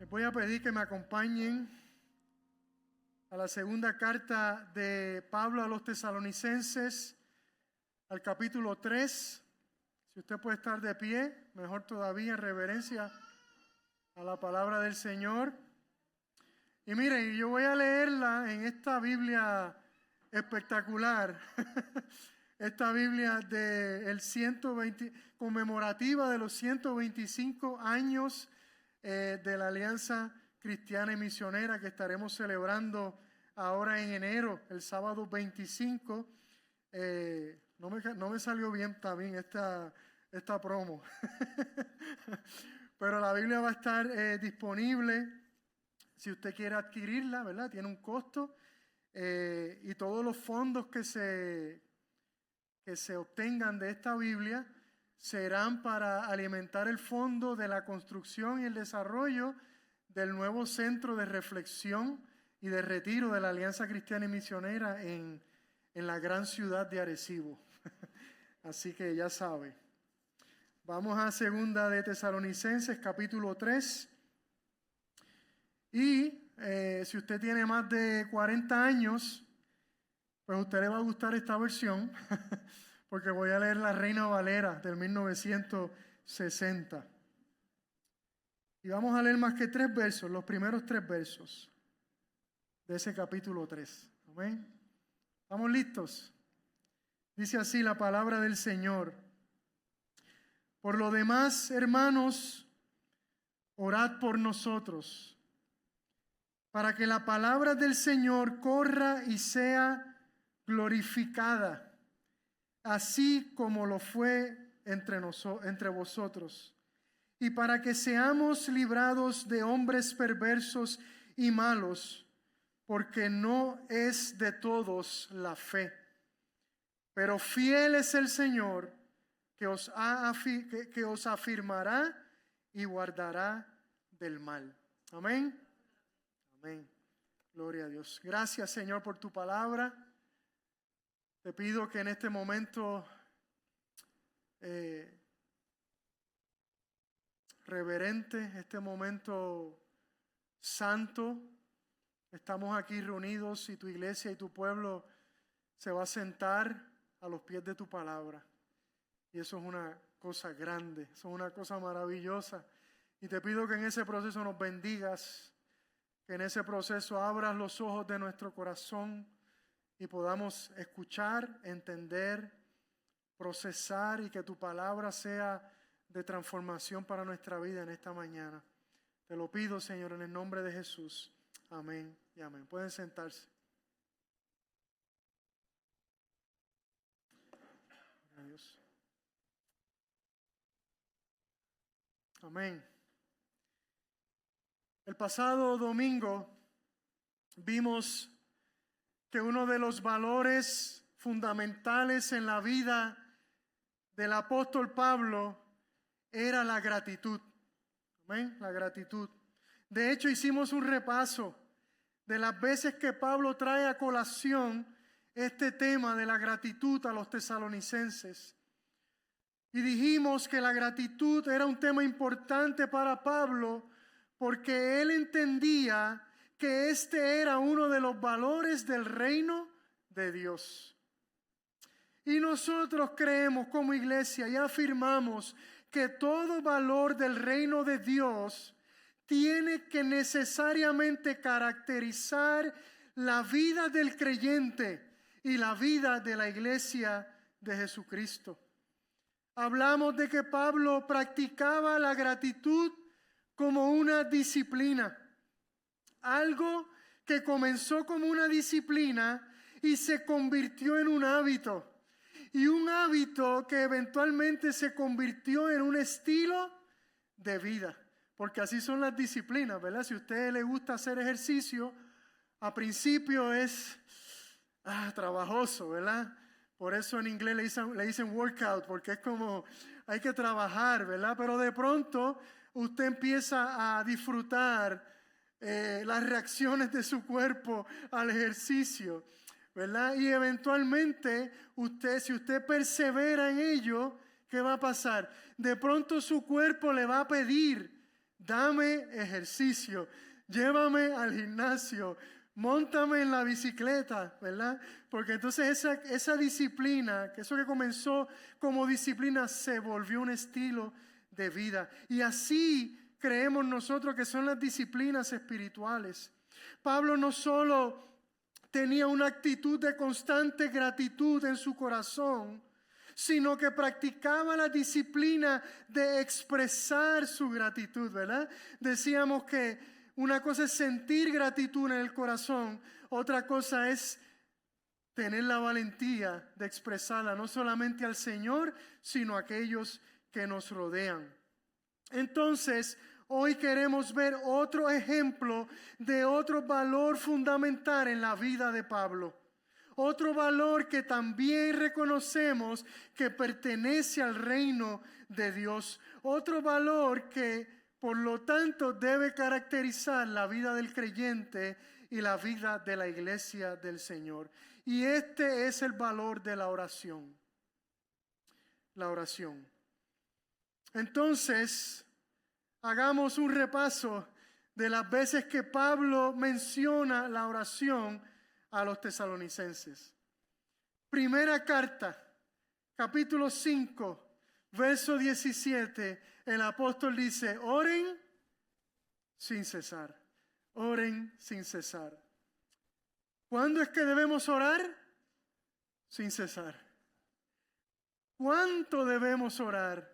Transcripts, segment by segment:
Les voy a pedir que me acompañen a la segunda carta de Pablo a los Tesalonicenses, al capítulo 3. Si usted puede estar de pie, mejor todavía, en reverencia a la palabra del Señor. Y miren, yo voy a leerla en esta Biblia espectacular, esta Biblia conmemorativa de los 125 años de la Alianza Cristiana y Misionera que estaremos celebrando ahora en enero, el sábado 25. No me salió bien también esta promo, pero la Biblia va a estar disponible si usted quiere adquirirla, ¿verdad? Tiene un costo y todos los fondos que se obtengan de esta Biblia serán para alimentar el fondo de la construcción y el desarrollo del nuevo centro de reflexión y de retiro de la Alianza Cristiana y Misionera en la gran ciudad de Arecibo. Así que ya sabe. Vamos a segunda de Tesalonicenses, capítulo 3. Y si usted tiene más de 40 años, pues a usted le va a gustar esta versión, porque voy a leer la Reina Valera del 1960. Y vamos a leer más que 3 versos, los primeros 3 versos de ese capítulo 3. ¿Amén? ¿Estamos listos? Dice así la palabra del Señor. Por lo demás, hermanos, orad por nosotros, para que la palabra del Señor corra y sea glorificada, así como lo fue entre vosotros, y para que seamos librados de hombres perversos y malos, porque no es de todos la fe. Pero fiel es el Señor, que os afirmará y guardará del mal. Amén. Amén. Gloria a Dios. Gracias, Señor, por tu palabra. Te pido que en este momento reverente, este momento santo, estamos aquí reunidos y tu iglesia y tu pueblo se va a sentar a los pies de tu palabra. Y eso es una cosa grande, eso es una cosa maravillosa. Y te pido que en ese proceso nos bendigas, que en ese proceso abras los ojos de nuestro corazón y podamos escuchar, entender, procesar y que tu palabra sea de transformación para nuestra vida en esta mañana. Te lo pido, Señor, en el nombre de Jesús. Amén y amén. Pueden sentarse. Adiós. Amén. El pasado domingo vimos que uno de los valores fundamentales en la vida del apóstol Pablo era la gratitud. Amén, la gratitud. De hecho, hicimos un repaso de las veces que Pablo trae a colación este tema de la gratitud a los tesalonicenses. Y dijimos que la gratitud era un tema importante para Pablo porque él entendía que este era uno de los valores del reino de Dios. Y nosotros creemos como iglesia y afirmamos que todo valor del reino de Dios tiene que necesariamente caracterizar la vida del creyente y la vida de la iglesia de Jesucristo. Hablamos de que Pablo practicaba la gratitud como una disciplina. Algo que comenzó como una disciplina y se convirtió en un hábito. Y un hábito que eventualmente se convirtió en un estilo de vida. Porque así son las disciplinas, ¿verdad? Si a usted le gusta hacer ejercicio, a principio es trabajoso, ¿verdad? Por eso en inglés le dicen workout, porque es como hay que trabajar, ¿verdad? Pero de pronto usted empieza a disfrutar las reacciones de su cuerpo al ejercicio, ¿verdad? Y eventualmente si usted persevera en ello, ¿qué va a pasar? De pronto su cuerpo le va a pedir dame ejercicio, llévame al gimnasio, móntame en la bicicleta, ¿verdad? Porque entonces esa disciplina, que eso que comenzó como disciplina, se volvió un estilo de vida. Y así creemos nosotros que son las disciplinas espirituales. Pablo no solo tenía una actitud de constante gratitud en su corazón, sino que practicaba la disciplina de expresar su gratitud, ¿verdad? Decíamos que una cosa es sentir gratitud en el corazón, otra cosa es tener la valentía de expresarla, no solamente al Señor, sino a aquellos que nos rodean. Entonces, hoy queremos ver otro ejemplo de otro valor fundamental en la vida de Pablo. Otro valor que también reconocemos que pertenece al reino de Dios. Otro valor que, por lo tanto, debe caracterizar la vida del creyente y la vida de la iglesia del Señor. Y este es el valor de la oración. La oración. Entonces, hagamos un repaso de las veces que Pablo menciona la oración a los tesalonicenses. Primera carta, capítulo 5, verso 17, el apóstol dice, oren sin cesar, oren sin cesar. ¿Cuándo es que debemos orar? Sin cesar. ¿Cuánto debemos orar?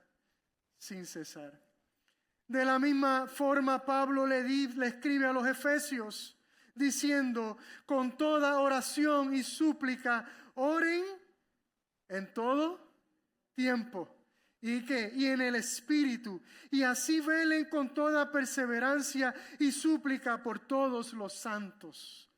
Sin cesar. De la misma forma, Pablo le escribe a los Efesios diciendo, con toda oración y súplica, oren en todo tiempo. ¿Y qué? Y en el Espíritu. Y así velen con toda perseverancia y súplica por todos los santos.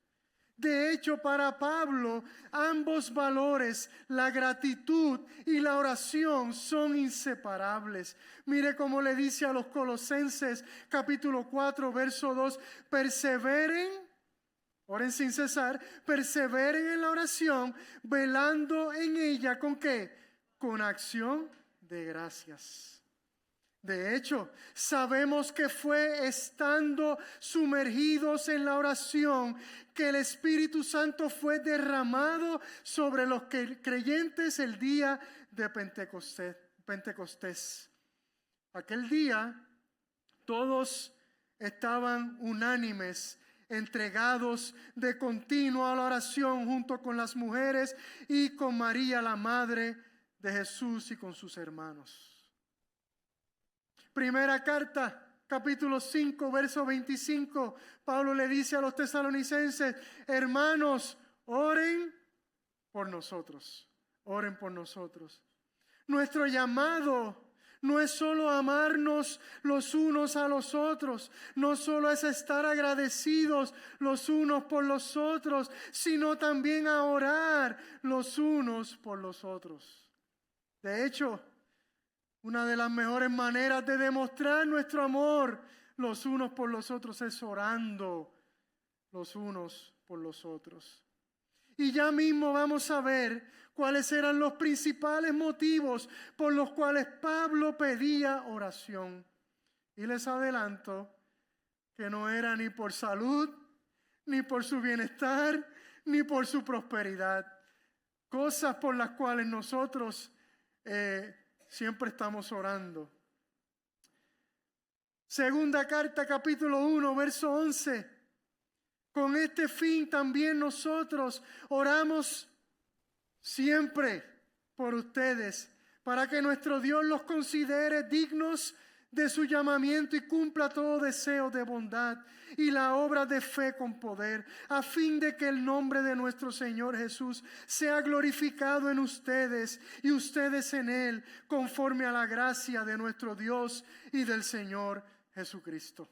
De hecho, para Pablo, ambos valores, la gratitud y la oración, son inseparables. Mire cómo le dice a los Colosenses, capítulo 4, verso 2, perseveren, oren sin cesar, perseveren en la oración, velando en ella, ¿con qué? Con acción de gracias. De hecho, sabemos que fue estando sumergidos en la oración que el Espíritu Santo fue derramado sobre los creyentes el día de Pentecostés. Aquel día todos estaban unánimes, entregados de continuo a la oración junto con las mujeres y con María, la madre de Jesús, y con sus hermanos. Primera carta, capítulo 5, verso 25, Pablo le dice a los tesalonicenses, hermanos, oren por nosotros, oren por nosotros. Nuestro llamado no es solo amarnos los unos a los otros, no solo es estar agradecidos los unos por los otros, sino también a orar los unos por los otros. De hecho, una de las mejores maneras de demostrar nuestro amor los unos por los otros es orando los unos por los otros. Y ya mismo vamos a ver cuáles eran los principales motivos por los cuales Pablo pedía oración. Y les adelanto que no era ni por salud, ni por su bienestar, ni por su prosperidad. Cosas por las cuales nosotros siempre estamos orando. Segunda carta, capítulo 1, verso 11. Con este fin también nosotros oramos siempre por ustedes, para que nuestro Dios los considere dignos de su llamamiento y cumpla todo deseo de bondad y la obra de fe con poder, a fin de que el nombre de nuestro Señor Jesús sea glorificado en ustedes y ustedes en Él, conforme a la gracia de nuestro Dios y del Señor Jesucristo.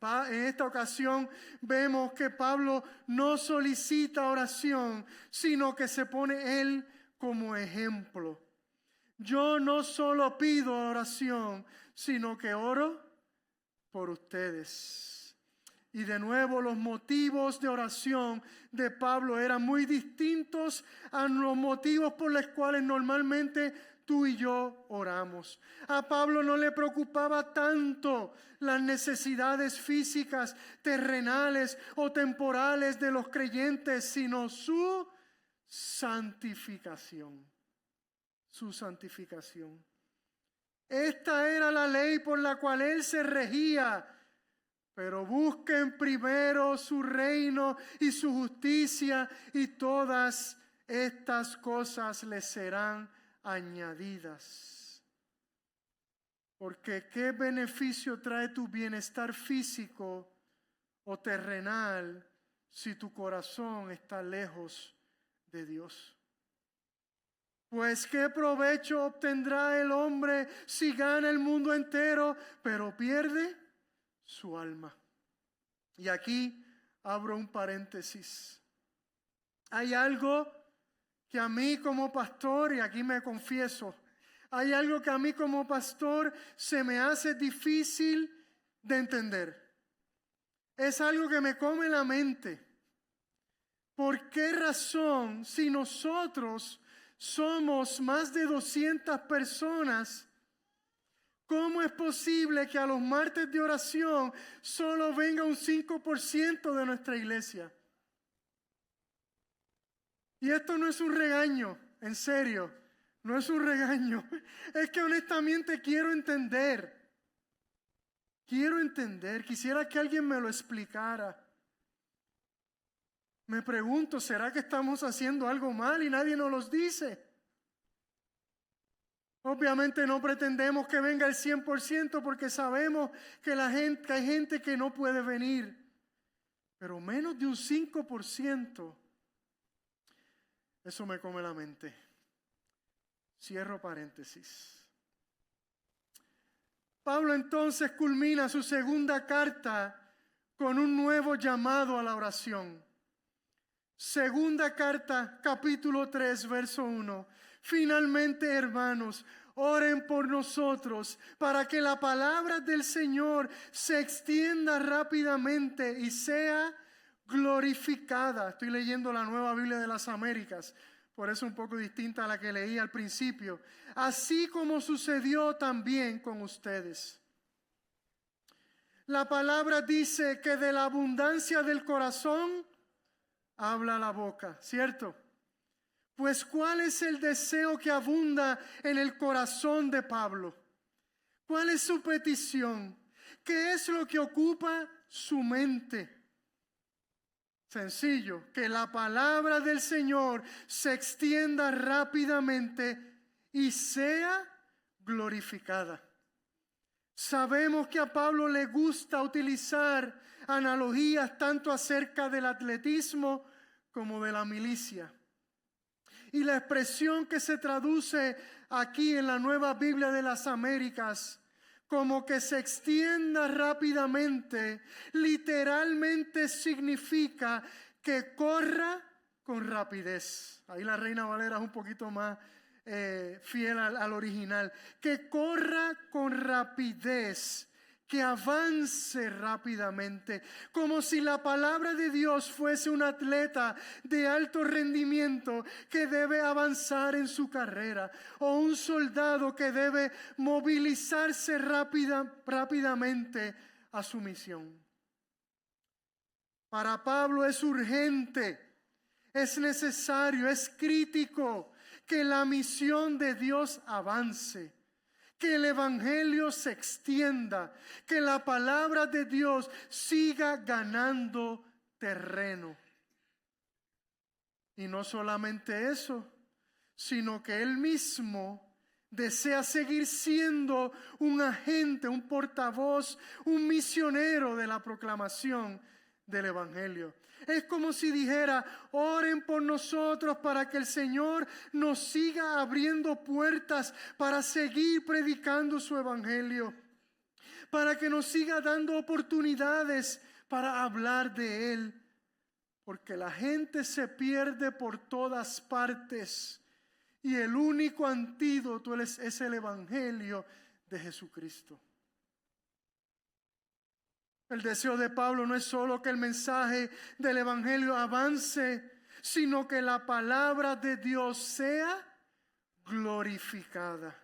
En esta ocasión vemos que Pablo no solicita oración, sino que se pone él como ejemplo. Yo no solo pido oración, sino que oro por ustedes. Y de nuevo, los motivos de oración de Pablo eran muy distintos a los motivos por los cuales normalmente tú y yo oramos. A Pablo no le preocupaba tanto las necesidades físicas, terrenales o temporales de los creyentes, sino su santificación. Su santificación. Esta era la ley por la cual él se regía. Pero busquen primero su reino y su justicia, y todas estas cosas les serán añadidas. Porque ¿qué beneficio trae tu bienestar físico o terrenal si tu corazón está lejos de Dios? Pues ¿qué provecho obtendrá el hombre si gana el mundo entero, pero pierde su alma? Y aquí abro un paréntesis. Hay algo que a mí como pastor, y aquí me confieso, hay algo que a mí como pastor se me hace difícil de entender. Es algo que me come la mente. ¿Por qué razón, si nosotros somos más de 200 personas, cómo es posible que a los martes de oración solo venga un 5% de nuestra iglesia? Y esto no es un regaño, en serio, no es un regaño. Es que honestamente quiero entender, quisiera que alguien me lo explicara. Me pregunto, ¿será que estamos haciendo algo mal y nadie nos los dice? Obviamente no pretendemos que venga el 100% porque sabemos que hay gente que no puede venir. Pero menos de un 5%, eso me come la mente. Cierro paréntesis. Pablo entonces culmina su segunda carta con un nuevo llamado a la oración. Segunda carta, capítulo 3, verso 1. Finalmente, hermanos, oren por nosotros para que la palabra del Señor se extienda rápidamente y sea glorificada. Estoy leyendo la Nueva Biblia de las Américas, por eso un poco distinta a la que leí al principio. Así como sucedió también con ustedes. La palabra dice que de la abundancia del corazón habla la boca, ¿cierto? Pues ¿cuál es el deseo que abunda en el corazón de Pablo? ¿Cuál es su petición? ¿Qué es lo que ocupa su mente? Sencillo, que la palabra del Señor se extienda rápidamente y sea glorificada. Sabemos que a Pablo le gusta utilizar analogías tanto acerca del atletismo como de la milicia. Y la expresión que se traduce aquí en la Nueva Biblia de las Américas como que se extienda rápidamente, literalmente significa que corra con rapidez. Ahí la Reina Valera es un poquito más fiel al original. Que corra con rapidez, que avance rápidamente, como si la palabra de Dios fuese un atleta de alto rendimiento que debe avanzar en su carrera, o un soldado que debe movilizarse rápidamente a su misión. Para Pablo es urgente, es necesario, es crítico que la misión de Dios avance, que el evangelio se extienda, que la palabra de Dios siga ganando terreno. Y no solamente eso, sino que él mismo desea seguir siendo un agente, un portavoz, un misionero de la proclamación del evangelio. Es como si dijera: oren por nosotros para que el Señor nos siga abriendo puertas para seguir predicando su evangelio, para que nos siga dando oportunidades para hablar de Él, porque la gente se pierde por todas partes y el único antídoto es el evangelio de Jesucristo. El deseo de Pablo no es solo que el mensaje del evangelio avance, sino que la palabra de Dios sea glorificada.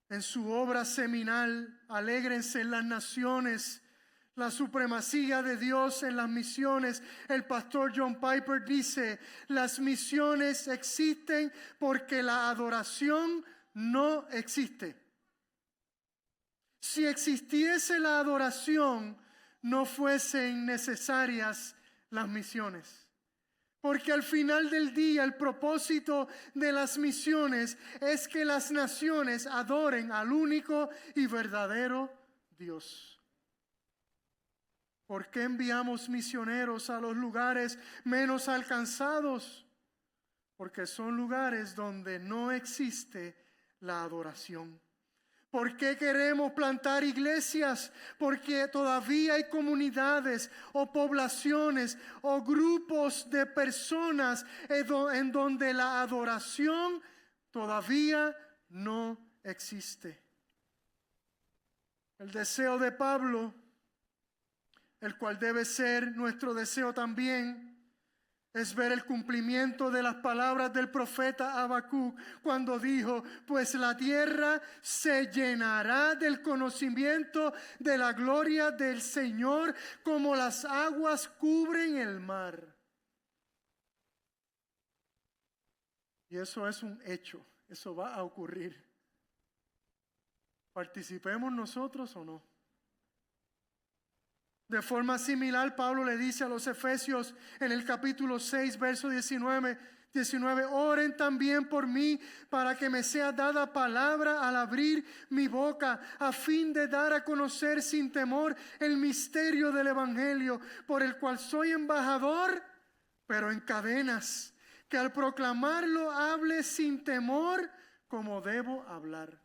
En su obra seminal, Alégrense en las naciones, la supremacía de Dios en las misiones, el pastor John Piper dice: las misiones existen porque la adoración no existe. Si existiese la adoración, no fuesen necesarias las misiones. Porque al final del día el propósito de las misiones es que las naciones adoren al único y verdadero Dios. ¿Por qué enviamos misioneros a los lugares menos alcanzados? Porque son lugares donde no existe la adoración. ¿Por qué queremos plantar iglesias? Porque todavía hay comunidades o poblaciones o grupos de personas en donde la adoración todavía no existe. El deseo de Pablo, el cual debe ser nuestro deseo también, es ver el cumplimiento de las palabras del profeta Habacuc cuando dijo: pues la tierra se llenará del conocimiento de la gloria del Señor como las aguas cubren el mar. Y eso es un hecho, eso va a ocurrir. ¿Participemos nosotros o no? De forma similar, Pablo le dice a los Efesios en el capítulo 6, verso 19, oren también por mí para que me sea dada palabra al abrir mi boca, a fin de dar a conocer sin temor el misterio del Evangelio, por el cual soy embajador, pero en cadenas, que al proclamarlo hable sin temor como debo hablar.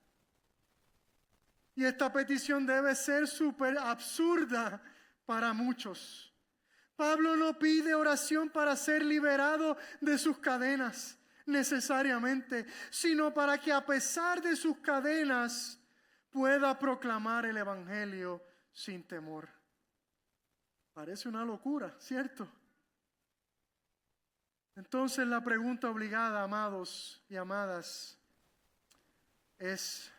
Y esta petición debe ser súper absurda para muchos. Pablo no pide oración para ser liberado de sus cadenas necesariamente, sino para que a pesar de sus cadenas pueda proclamar el Evangelio sin temor. Parece una locura, ¿cierto? Entonces la pregunta obligada, amados y amadas, es: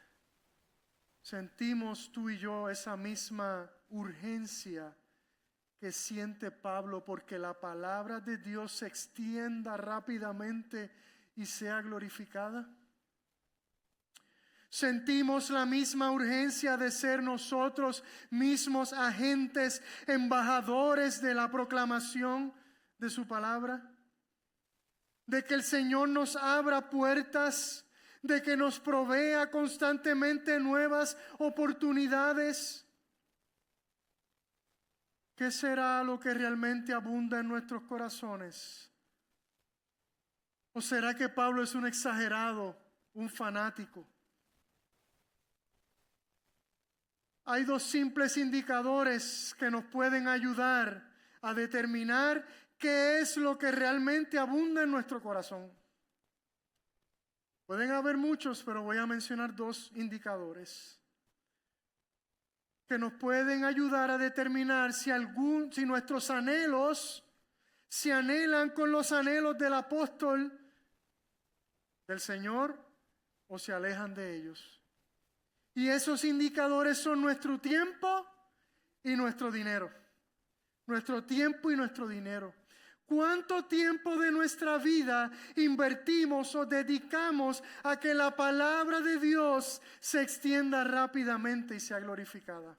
¿sentimos tú y yo esa misma urgencia que siente Pablo porque la palabra de Dios se extienda rápidamente y sea glorificada? ¿Sentimos la misma urgencia de ser nosotros mismos agentes, embajadores de la proclamación de su palabra? ¿De que el Señor nos abra puertas? ¿De que nos provea constantemente nuevas oportunidades? ¿Qué será lo que realmente abunda en nuestros corazones? ¿O será que Pablo es un exagerado, un fanático? Hay dos simples indicadores que nos pueden ayudar a determinar qué es lo que realmente abunda en nuestro corazón. Pueden haber muchos, pero voy a mencionar dos indicadores que nos pueden ayudar a determinar si nuestros anhelos se anhelan con los anhelos del apóstol del Señor o se alejan de ellos. Y esos indicadores son nuestro tiempo y nuestro dinero. Nuestro tiempo y nuestro dinero. ¿Cuánto tiempo de nuestra vida invertimos o dedicamos a que la palabra de Dios se extienda rápidamente y sea glorificada?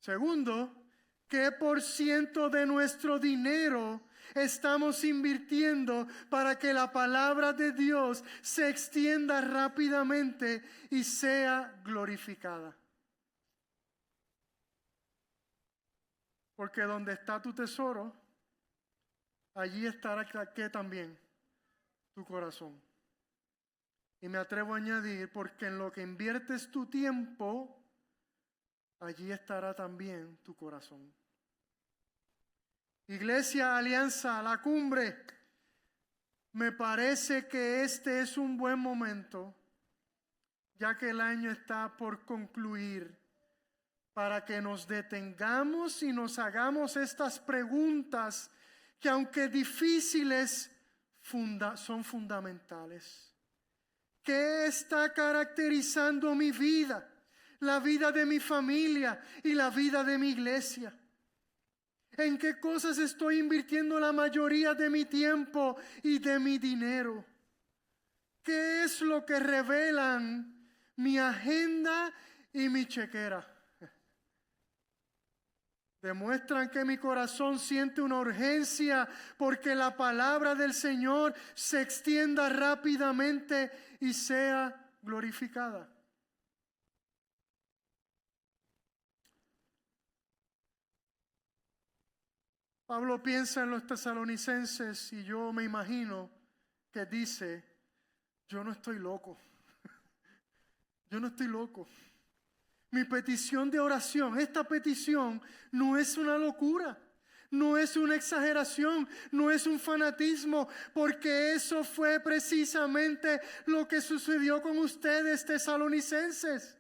Segundo, ¿qué % de nuestro dinero estamos invirtiendo para que la palabra de Dios se extienda rápidamente y sea glorificada? Porque donde está tu tesoro, allí estará que también tu corazón. Y me atrevo a añadir, porque en lo que inviertes tu tiempo, allí estará también tu corazón. Iglesia Alianza, la cumbre, me parece que este es un buen momento, ya que el año está por concluir, para que nos detengamos y nos hagamos estas preguntas que aunque difíciles, son fundamentales. ¿Qué está caracterizando mi vida, la vida de mi familia y la vida de mi iglesia? ¿En qué cosas estoy invirtiendo la mayoría de mi tiempo y de mi dinero? ¿Qué es lo que revelan mi agenda y mi chequera? Demuestran que mi corazón siente una urgencia porque la palabra del Señor se extienda rápidamente y sea glorificada. Pablo piensa en los tesalonicenses y yo me imagino que dice: yo no estoy loco. Yo no estoy loco. Mi petición de oración, esta petición no es una locura, no es una exageración, no es un fanatismo, porque eso fue precisamente lo que sucedió con ustedes, tesalonicenses.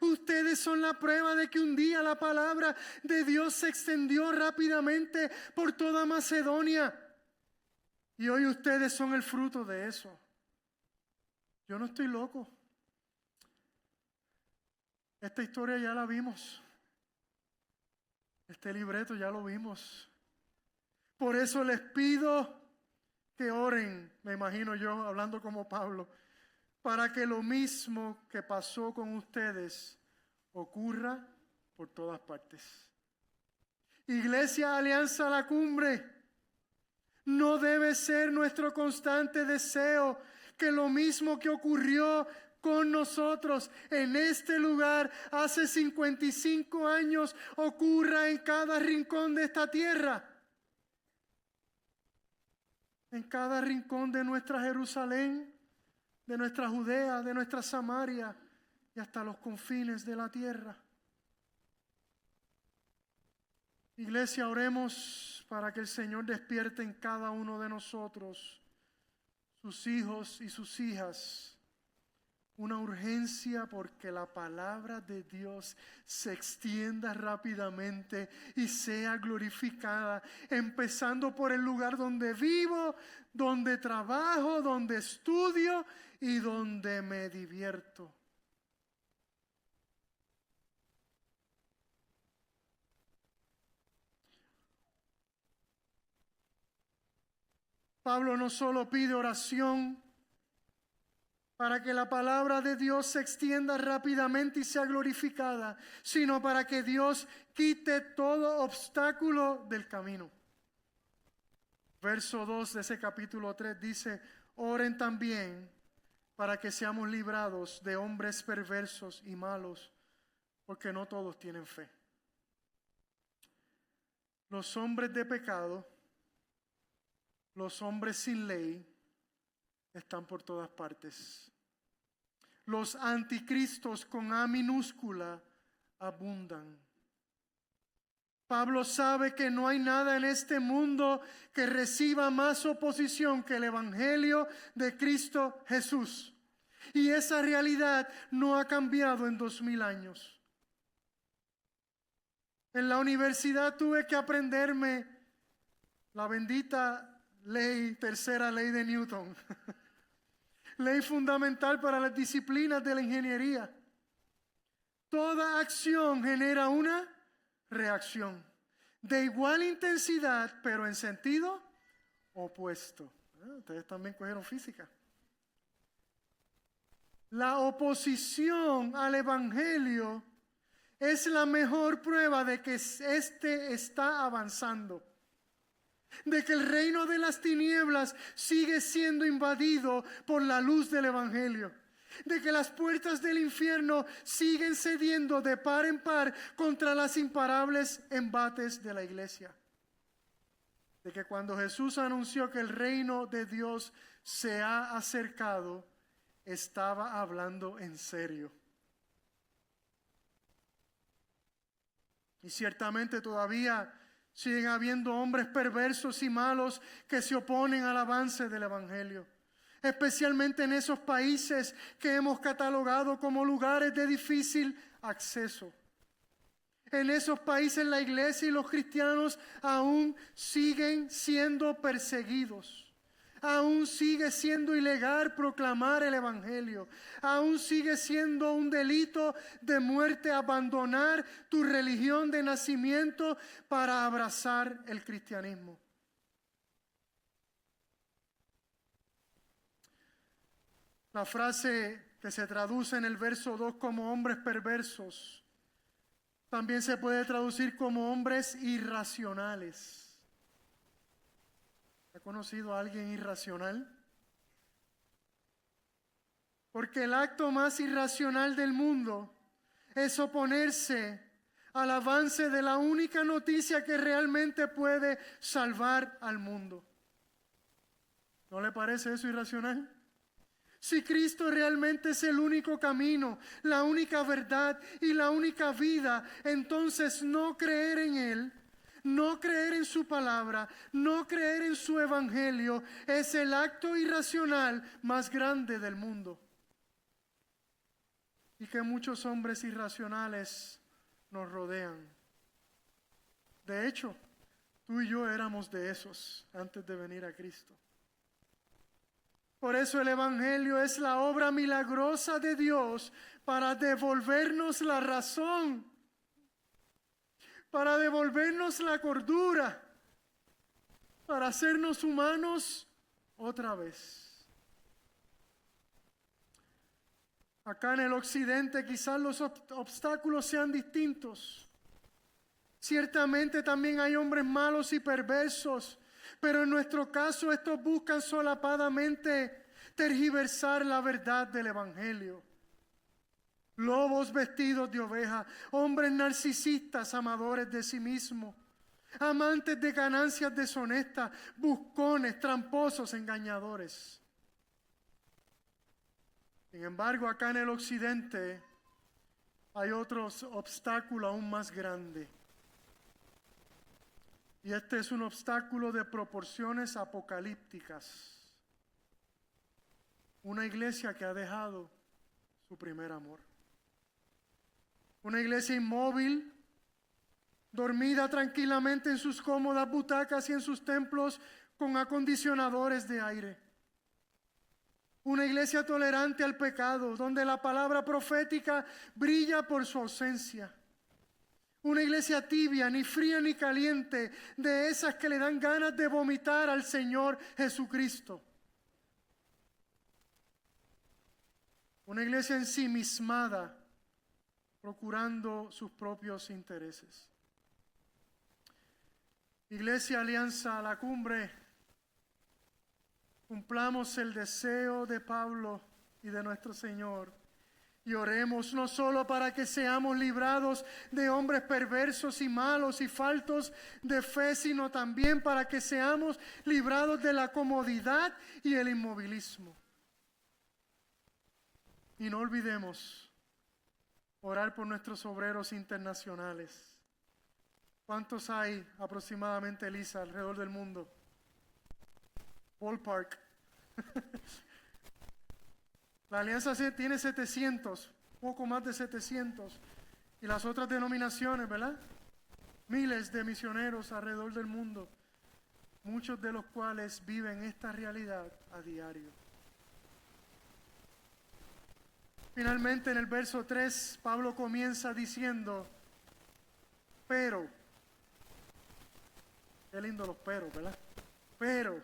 Ustedes son la prueba de que un día la palabra de Dios se extendió rápidamente por toda Macedonia. Y hoy ustedes son el fruto de eso. Yo no estoy loco. Esta historia ya la vimos. Este libreto ya lo vimos. Por eso les pido que oren, me imagino yo hablando como Pablo, para que lo mismo que pasó con ustedes ocurra por todas partes. Iglesia Alianza La Cumbre, no debe ser nuestro constante deseo que lo mismo que ocurrió con nosotros en este lugar hace 55 años ocurra en cada rincón de esta tierra, en cada rincón de nuestra Jerusalén, de nuestra Judea, de nuestra Samaria y hasta los confines de la tierra. Iglesia, oremos para que el Señor despierte en cada uno de nosotros, sus hijos y sus hijas, una urgencia porque la palabra de Dios se extienda rápidamente y sea glorificada, empezando por el lugar donde vivo, donde trabajo, donde estudio y donde me divierto. Pablo no solo pide oración para que la palabra de Dios se extienda rápidamente y sea glorificada, sino para que Dios quite todo obstáculo del camino. Verso 2 de ese capítulo 3 dice: oren también para que seamos librados de hombres perversos y malos, porque no todos tienen fe. Los hombres de pecado, los hombres sin ley, están por todas partes. Los anticristos con A minúscula abundan. Pablo sabe que no hay nada en este mundo que reciba más oposición que el Evangelio de Cristo Jesús. Y esa realidad no ha cambiado en 2000 años. En la universidad tuve que aprenderme la bendita tercera ley de Newton. Ley fundamental para las disciplinas de la ingeniería. Toda acción genera una reacción de igual intensidad, pero en sentido opuesto. Ustedes también cogieron física. La oposición al Evangelio es la mejor prueba de que éste está avanzando, de que el reino de las tinieblas sigue siendo invadido por la luz del Evangelio, de que las puertas del infierno siguen cediendo de par en par contra las imparables embates de la iglesia, de que cuando Jesús anunció que el reino de Dios se ha acercado, estaba hablando en serio. Y ciertamente todavía siguen habiendo hombres perversos y malos que se oponen al avance del Evangelio, especialmente en esos países que hemos catalogado como lugares de difícil acceso. En esos países la iglesia y los cristianos aún siguen siendo perseguidos. Aún sigue siendo ilegal proclamar el evangelio. Aún sigue siendo un delito de muerte abandonar tu religión de nacimiento para abrazar el cristianismo. La frase que se traduce en el verso 2 como hombres perversos también se puede traducir como hombres irracionales. ¿Ha conocido a alguien irracional? Porque el acto más irracional del mundo es oponerse al avance de la única noticia que realmente puede salvar al mundo. ¿No le parece eso irracional? Si Cristo realmente es el único camino, la única verdad y la única vida, entonces no creer en Él, no creer en su palabra, no creer en su evangelio, es el acto irracional más grande del mundo. Y que muchos hombres irracionales nos rodean. De hecho, tú y yo éramos de esos antes de venir a Cristo. Por eso el evangelio es la obra milagrosa de Dios para devolvernos la razón, para devolvernos la cordura, para hacernos humanos otra vez. Acá en el occidente quizás los obstáculos sean distintos. Ciertamente también hay hombres malos y perversos, pero en nuestro caso estos buscan solapadamente tergiversar la verdad del evangelio. Lobos vestidos de oveja, hombres narcisistas, amadores de sí mismos, amantes de ganancias deshonestas, buscones, tramposos, engañadores. Sin embargo, acá en el occidente hay otro obstáculo aún más grande. Y este es un obstáculo de proporciones apocalípticas. Una iglesia que ha dejado su primer amor. Una iglesia inmóvil, dormida tranquilamente en sus cómodas butacas y en sus templos con acondicionadores de aire. Una iglesia tolerante al pecado, donde la palabra profética brilla por su ausencia. Una iglesia tibia, ni fría ni caliente, de esas que le dan ganas de vomitar al Señor Jesucristo. Una iglesia ensimismada, procurando sus propios intereses. Iglesia Alianza a la Cumbre, cumplamos el deseo de Pablo y de nuestro Señor. Y oremos no solo para que seamos librados de hombres perversos y malos y faltos de fe, sino también para que seamos librados de la comodidad y el inmovilismo. Y no olvidemos orar por nuestros obreros internacionales. ¿Cuántos hay aproximadamente, Elisa, alrededor del mundo? Ballpark. La alianza tiene 700, poco más de 700. Y las otras denominaciones, ¿verdad? Miles de misioneros alrededor del mundo, muchos de los cuales viven esta realidad a diario. Finalmente, en el verso 3, Pablo comienza diciendo, pero, qué lindo los peros, ¿verdad? Pero,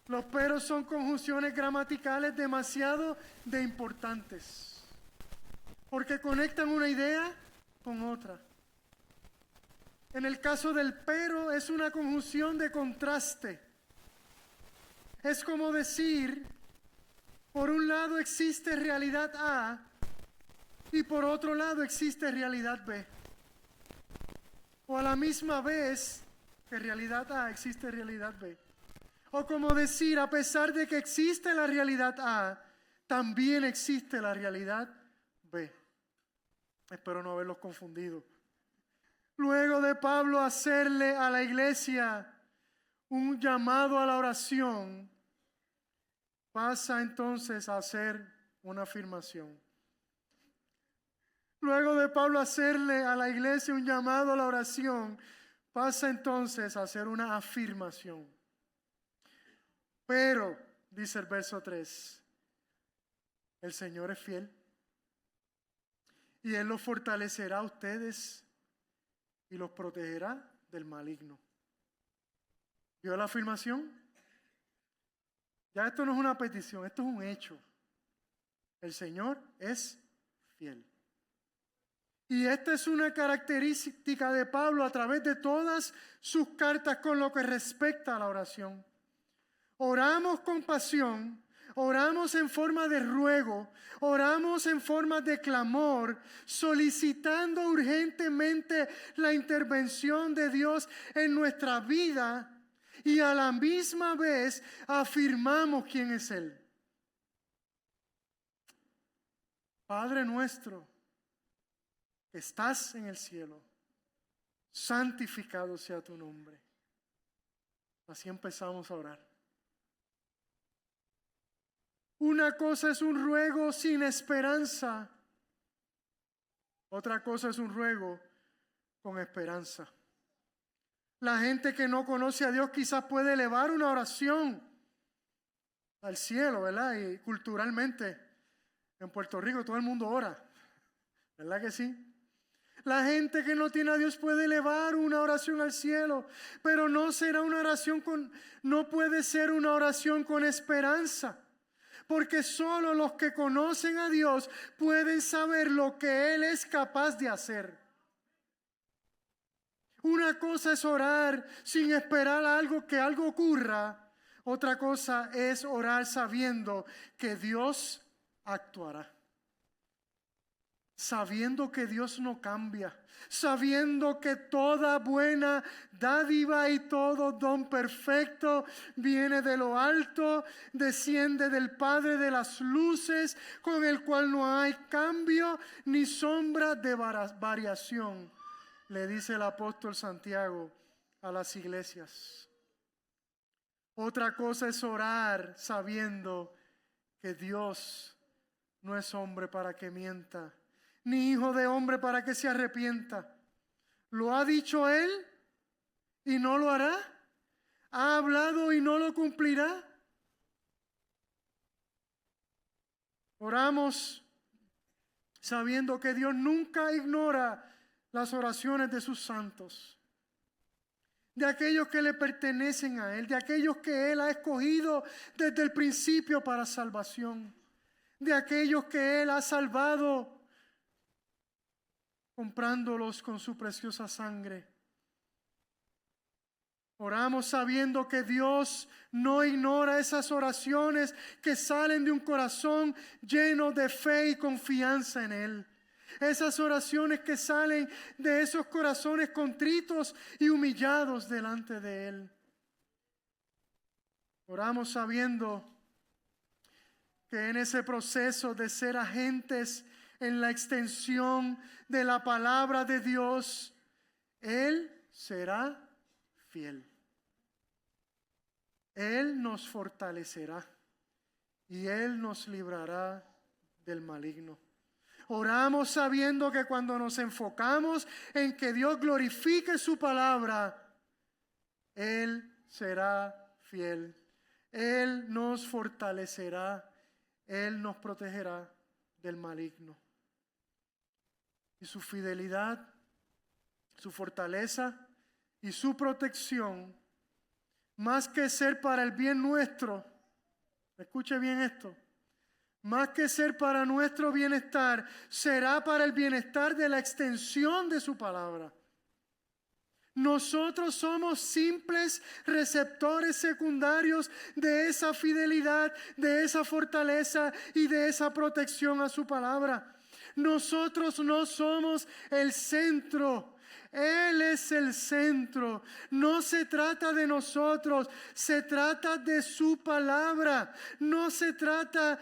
los peros son conjunciones gramaticales demasiado importantes, porque conectan una idea con otra. En el caso del pero, es una conjunción de contraste. Es como decir, por un lado existe realidad A y por otro lado existe realidad B. O a la misma vez que realidad A existe realidad B. O como decir, a pesar de que existe la realidad A, también existe la realidad B. Espero no haberlos confundido. Luego de Pablo hacerle a la iglesia un llamado a la oración, pasa entonces a hacer una afirmación. Luego de Pablo hacerle a la iglesia un llamado a la oración, pasa entonces a hacer una afirmación. Pero, dice el verso 3, el Señor es fiel y Él los fortalecerá a ustedes y los protegerá del maligno. ¿Vio la afirmación? Ya esto no es una petición, esto es un hecho. El Señor es fiel. Y esta es una característica de Pablo a través de todas sus cartas con lo que respecta a la oración. Oramos con pasión, oramos en forma de ruego, oramos en forma de clamor, solicitando urgentemente la intervención de Dios en nuestra vida y a la misma vez afirmamos quién es Él. Padre nuestro, que estás en el cielo, santificado sea tu nombre. Así empezamos a orar. Una cosa es un ruego sin esperanza. Otra cosa es un ruego con esperanza. La gente que no conoce a Dios quizás puede elevar una oración al cielo, ¿verdad? Y culturalmente en Puerto Rico todo el mundo ora, ¿verdad que sí? La gente que no tiene a Dios puede elevar una oración al cielo, pero no puede ser una oración con esperanza. Porque solo los que conocen a Dios pueden saber lo que Él es capaz de hacer. Una cosa es orar sin esperar que algo ocurra. Otra cosa es orar sabiendo que Dios actuará. Sabiendo que Dios no cambia, sabiendo que toda buena dádiva y todo don perfecto viene de lo alto, desciende del Padre de las luces, con el cual no hay cambio ni sombra de variación, le dice el apóstol Santiago a las iglesias. Otra cosa es orar sabiendo que Dios no es hombre para que mienta, ni hijo de hombre para que se arrepienta. ¿Lo ha dicho Él y no lo hará? ¿Ha hablado y no lo cumplirá? Oramos sabiendo que Dios nunca ignora las oraciones de sus santos, de aquellos que le pertenecen a Él, de aquellos que Él ha escogido desde el principio para salvación, de aquellos que Él ha salvado comprándolos con su preciosa sangre. Oramos sabiendo que Dios no ignora esas oraciones que salen de un corazón lleno de fe y confianza en Él. Esas oraciones que salen de esos corazones contritos y humillados delante de Él. Oramos sabiendo que en ese proceso de ser agentes en la extensión de la palabra de Dios, Él será fiel. Él nos fortalecerá y Él nos librará del maligno. Oramos sabiendo que cuando nos enfocamos en que Dios glorifique su palabra, Él será fiel. Él nos fortalecerá, Él nos protegerá del maligno. Y su fidelidad, su fortaleza y su protección, más que ser para el bien nuestro, escuche bien esto, más que ser para nuestro bienestar, será para el bienestar de la extensión de su palabra. Nosotros somos simples receptores secundarios de esa fidelidad, de esa fortaleza y de esa protección a su palabra. Nosotros no somos el centro. Él es el centro. No se trata de nosotros, se trata de su palabra. No se trata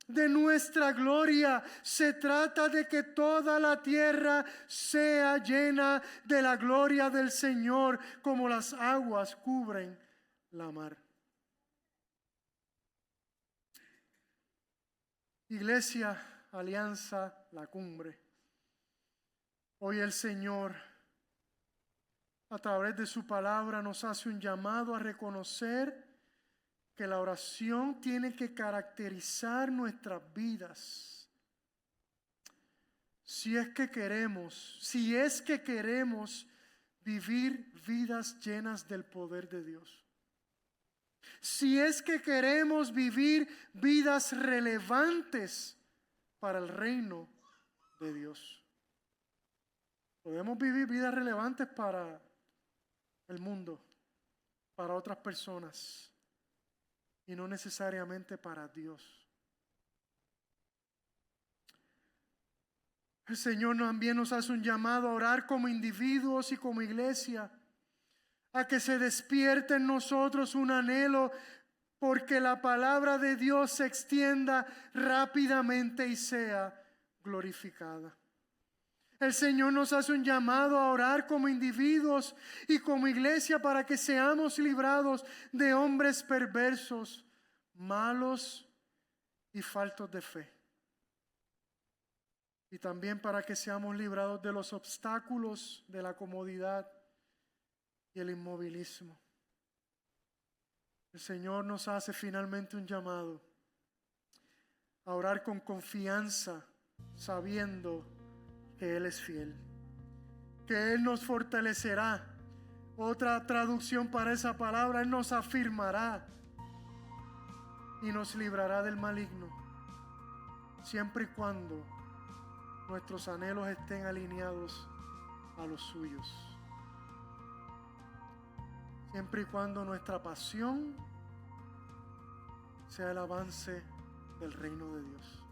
de nuestra gloria, se trata de que toda la tierra sea llena de la gloria del Señor, como las aguas cubren la mar. Iglesia, Alianza, La Cumbre. Hoy el Señor, a través de su palabra, nos hace un llamado a reconocer que la oración tiene que caracterizar nuestras vidas. Si es que queremos vivir vidas llenas del poder de Dios. Si es que queremos vivir vidas relevantes para el reino de Dios. Podemos vivir vidas relevantes para el mundo, para otras personas, y no necesariamente para Dios. El Señor también nos hace un llamado a orar como individuos y como iglesia, a que se despierte en nosotros un anhelo porque la palabra de Dios se extienda rápidamente y sea glorificada. El Señor nos hace un llamado a orar como individuos y como iglesia para que seamos librados de hombres perversos, malos y faltos de fe. Y también para que seamos librados de los obstáculos de la comodidad y el inmovilismo. El Señor nos hace finalmente un llamado a orar con confianza, sabiendo que Él es fiel, que Él nos fortalecerá. Otra traducción para esa palabra, Él nos afirmará y nos librará del maligno, siempre y cuando nuestros anhelos estén alineados a los suyos. Siempre y cuando nuestra pasión sea el avance del reino de Dios.